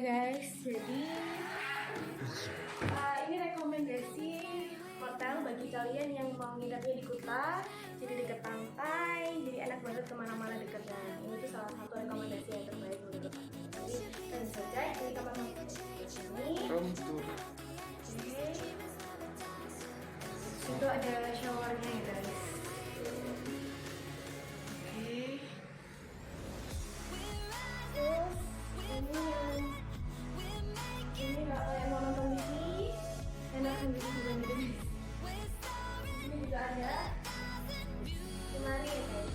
guys, jadi ini rekomendasi hotel bagi kalian yang mau nginepnya di Kuta, jadi deket pantai, jadi enak banget kemana-mana deketnya. Ini tuh salah satu rekomendasi yang terbaik menurut aku. Jadi kita bisa cek ini kamar ini. Room tour. Oke. Itu ada showernya ya guys. Ini kalau yang mau nonton TV enak sendiri juga gitu guys. Ini juga ada lemari ya guys.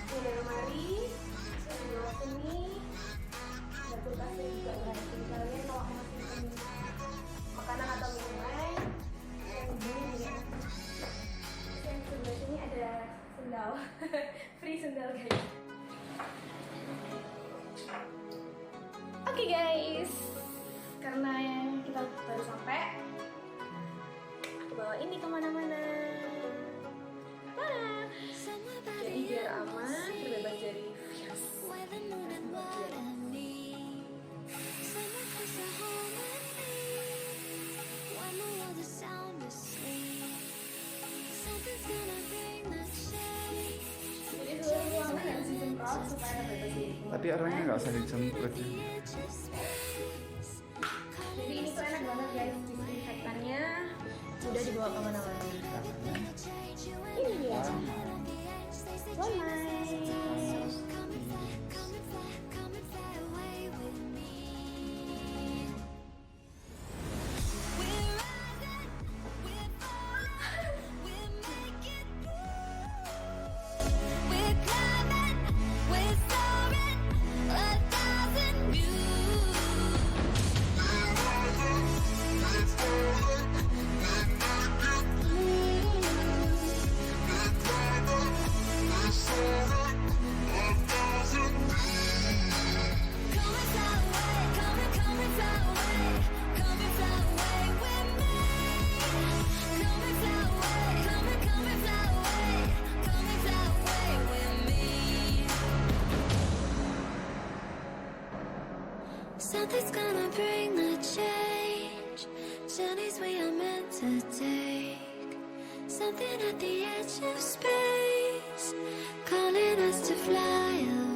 Ini ada lemari, di bawah sini ada kulkasnya juga guys. Jadi kalian kalau mau simpan makanan atau minuman yang begini ya. Yang sebelah sini ada sendal, free sendal guys. Oke guys, karena kita baru sampai, aku bawa ini kemana-mana. Jadi biar aman, terbebas dari virus. Jadi seluruh ruangan harus disemprot supaya terbebas dari kuman. Tapi orangnya nggak usah dijemput ya. Jadi ini tuh enak banget guys, disinfektannya udah dibawa kemana-mana. Ini dia, Something's gonna bring the change. Journeys we are meant to take. Something at the edge of space, calling us to fly away.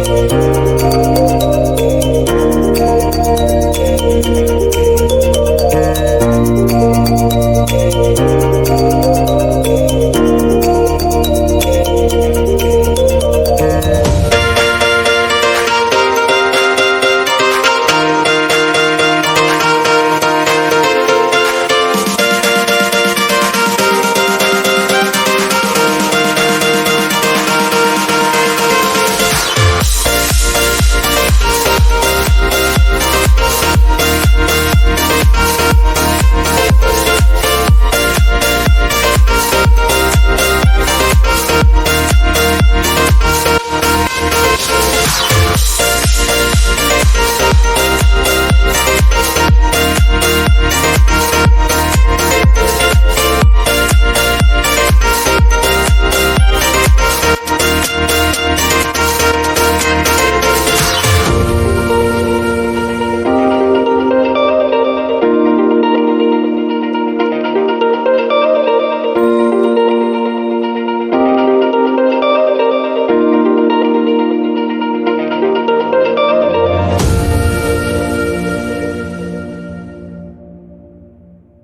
Thank